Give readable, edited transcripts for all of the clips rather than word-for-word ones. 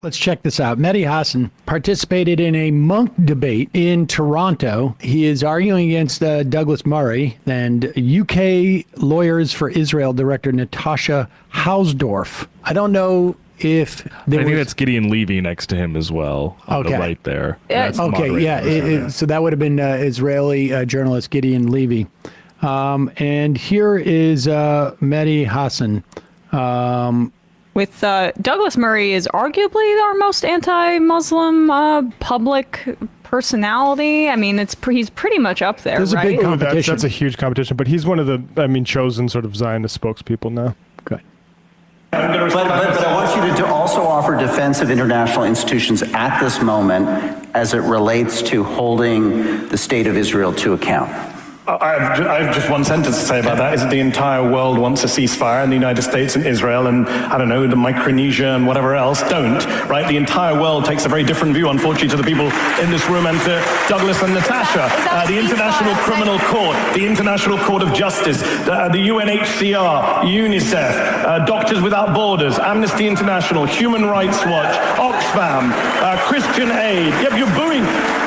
Let's check this out. Mehdi Hasan participated in a monk debate in Toronto. He is arguing against Douglas Murray and UK Lawyers for Israel director Natasha Hausdorff. I don't know if I think that's Gideon Levy next to him as well. On the right there. Okay, yeah. So that would have been Israeli journalist Gideon Levy. And here is Mehdi Hasan. With Douglas Murray is arguably our most anti-Muslim public personality. I mean, he's pretty much up there. There's right? a big competition. That's a huge competition, but he's one of the, chosen sort of Zionist spokespeople now. Good. But I want you to also offer defense of international institutions at this moment as it relates to holding the state of Israel to account. I have just one sentence to say about that, is that the entire world wants a ceasefire, and the United States and Israel and, I don't know, the Micronesia and whatever else don't, right? The entire world takes a very different view, unfortunately, to the people in this room and to Douglas and Natasha. The International Criminal Court, the International Court of Justice, the UNHCR, UNICEF, Doctors Without Borders, Amnesty International, Human Rights Watch, Oxfam, Christian Aid. Yep, you're booing.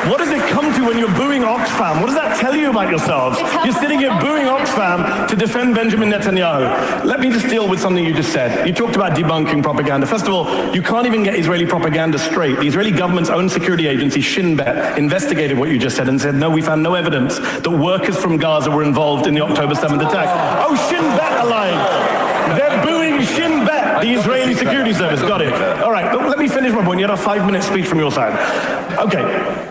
What does it come to when you're booing Oxfam? What does that tell you about yourselves? You're sitting here booing Oxfam to defend Benjamin Netanyahu. Let me just deal with something you just said. You talked about debunking propaganda. First of all, you can't even get Israeli propaganda straight. The Israeli government's own security agency, Shin Bet, investigated what you just said and said, no, we found no evidence that workers from Gaza were involved in the October 7th attack. Oh, Shin Bet alive. They're booing Shin Bet, the Israeli security service. Got it. All right, let me finish my point. You had a 5-minute speech from your side. Okay,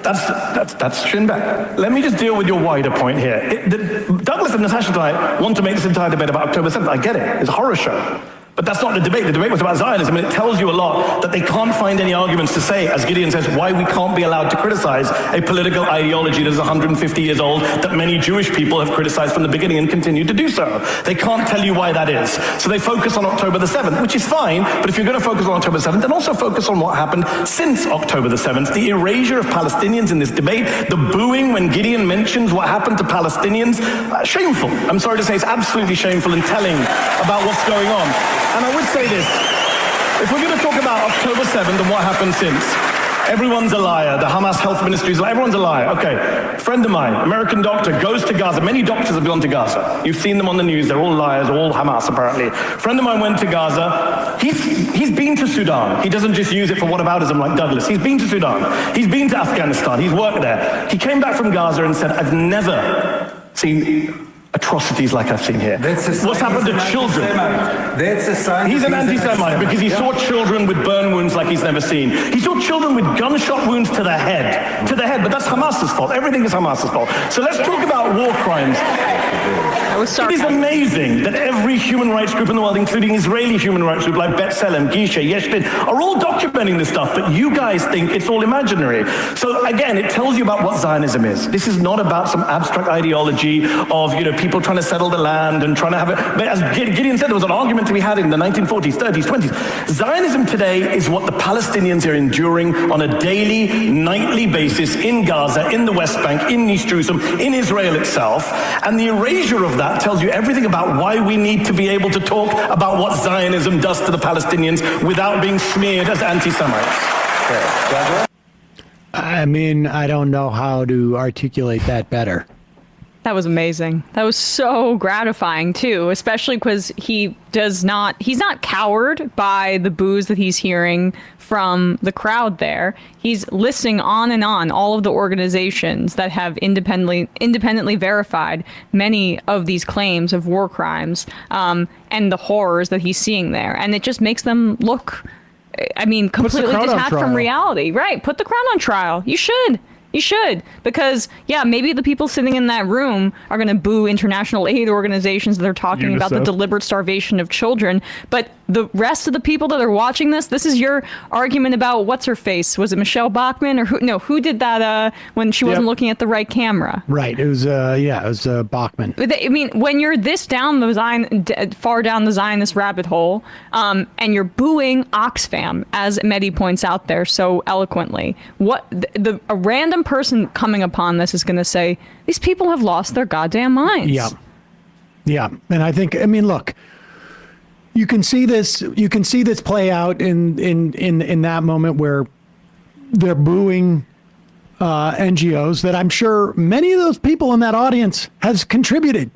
that's Shin Bet. Let me just deal with your wider point here. Douglas and Natasha tonight want to make this entire debate about October 7th. I get it. It's a horror show. But that's not the debate. The debate was about Zionism, and it tells you a lot that they can't find any arguments to say, as Gideon says, why we can't be allowed to criticize a political ideology that is 150 years old, that many Jewish people have criticized from the beginning and continue to do so. They can't tell you why that is. So they focus on October the 7th, which is fine, but if you're going to focus on October 7th, then also focus on what happened since October the 7th, the erasure of Palestinians in this debate, the booing when Gideon mentions what happened to Palestinians. Shameful. I'm sorry to say it's absolutely shameful and telling about what's going on. And I would say this, if we're going to talk about October 7th and what happened since, everyone's a liar. The Hamas health ministry is like, everyone's a liar. Okay, friend of mine, American doctor, goes to Gaza. Many doctors have gone to Gaza. You've seen them on the news. They're all liars, all Hamas apparently. Friend of mine went to Gaza. He's been to Sudan. He doesn't just use it for whataboutism like Douglas. He's been to Sudan. He's been to Afghanistan. He's worked there. He came back from Gaza and said, I've never seen atrocities like I've seen here. What's happened to children? He's an anti-Semite because he saw children with burn wounds like he's never seen. He saw children with gunshot wounds to the head. But that's Hamas's fault. Everything is Hamas's fault. So let's talk about war crimes. It is amazing that every human rights group in the world, including Israeli human rights groups like B'Tselem, Gisha, Yeshtin, are all documenting this stuff, but you guys think it's all imaginary. So again, it tells you about what Zionism is. This is not about some abstract ideology of, people trying to settle the land and trying to have it. But as Gideon said, there was an argument to be had in the 1940s, 30s, 20s. Zionism today is what the Palestinians are enduring on a daily, nightly basis in Gaza, in the West Bank, in East Jerusalem, in Israel itself. And the erasure of that tells you everything about why we need to be able to talk about what Zionism does to the Palestinians without being smeared as anti-Semites. I mean, I don't know how to articulate that better. That was amazing. That was so gratifying too, especially because he's not cowered by the boos that he's hearing from the crowd there. He's listing on and on all of the organizations that have independently verified many of these claims of war crimes, and the horrors that he's seeing there. And it just makes them look, completely detached from reality. Right. Put the crown on trial. You should. You should, because, maybe the people sitting in that room are going to boo international aid organizations that are talking about the deliberate starvation of children. But the rest of the people that are watching this is your argument about what's her face. Was it Michelle Bachmann or who? No, who did that when she wasn't looking at the right camera? Right. It was Bachmann. I mean, when you're this far down the Zionist rabbit hole, and you're booing Oxfam, as Medy points out there so eloquently, a random person coming upon this is going to say, these people have lost their goddamn minds. Yeah. And I think, look, You can see this. You can see this play out in that moment where they're booing NGOs that I'm sure many of those people in that audience has contributed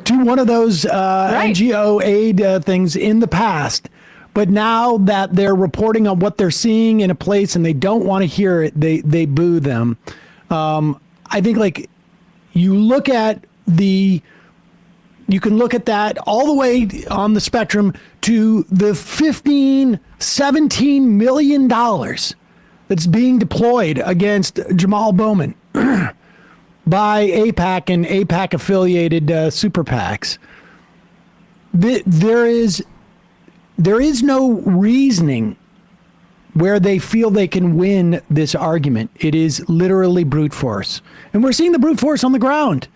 to one of those NGO aid things in the past. But now that they're reporting on what they're seeing in a place and they don't want to hear it, they boo them. I think like you can look at that all the way on the spectrum to the $17 million that's being deployed against Jamal Bowman by AIPAC and AIPAC affiliated super PACs. There is no reasoning where they feel they can win this argument. It is literally brute force. And we're seeing the brute force on the ground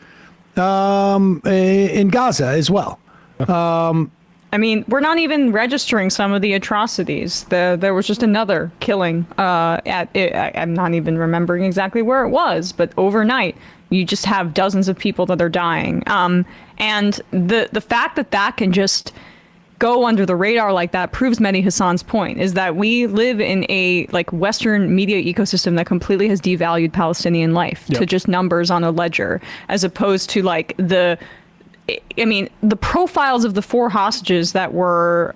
in Gaza as well. I mean, we're not even registering some of the atrocities. There was just another killing I'm not even remembering exactly where it was, but overnight, you just have dozens of people that are dying. And the fact that can just go under the radar like that proves Mehdi Hasan's point, is that we live in a like Western media ecosystem that completely has devalued Palestinian life to just numbers on a ledger, as opposed to like the profiles of the 4 hostages that were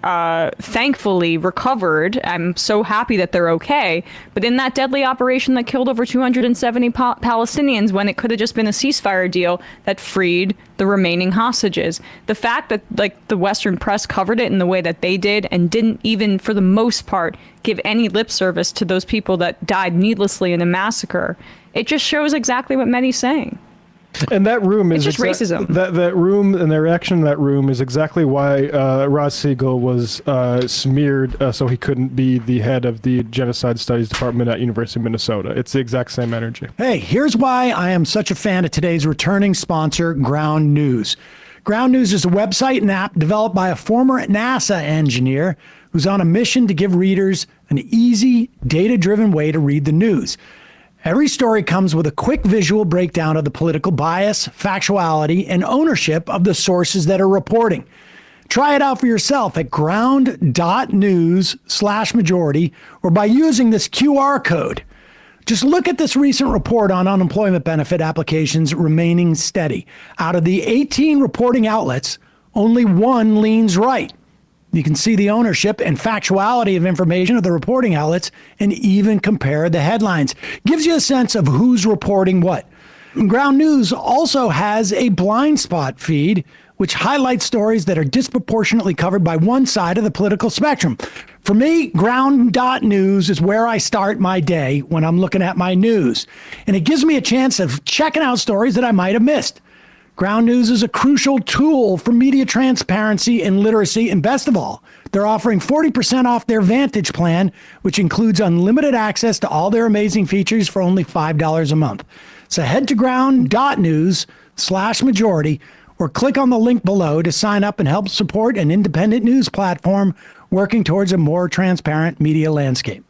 thankfully recovered. I'm so happy that they're okay. But in that deadly operation that killed over 270 Palestinians, when it could have just been a ceasefire deal that freed the remaining hostages, the fact that like the Western press covered it in the way that they did and didn't even, for the most part, give any lip service to those people that died needlessly in a massacre, it just shows exactly what Mehdi's saying. And that room is just racism. That room and the reaction in that room is exactly why Ross Siegel was smeared so he couldn't be the head of the Genocide Studies Department at University of Minnesota. It's the exact same energy. Hey, here's why I am such a fan of today's returning sponsor, Ground News. Ground News is a website and app developed by a former NASA engineer who's on a mission to give readers an easy, data-driven way to read the news. Every story comes with a quick visual breakdown of the political bias, factuality, and ownership of the sources that are reporting. Try it out for yourself at ground.news/majority or by using this QR code. Just look at this recent report on unemployment benefit applications remaining steady. Out of the 18 reporting outlets, only 1 leans right. You can see the ownership and factuality of information of the reporting outlets and even compare the headlines. Gives you a sense of who's reporting what. Ground News also has a blind spot feed, which highlights stories that are disproportionately covered by one side of the political spectrum. For me, ground.news is where I start my day when I'm looking at my news. And it gives me a chance of checking out stories that I might have missed. Ground News is a crucial tool for media transparency and literacy, and best of all, they're offering 40% off their Vantage plan, which includes unlimited access to all their amazing features for only $5 a month. So head to ground.news/majority or click on the link below to sign up and help support an independent news platform working towards a more transparent media landscape.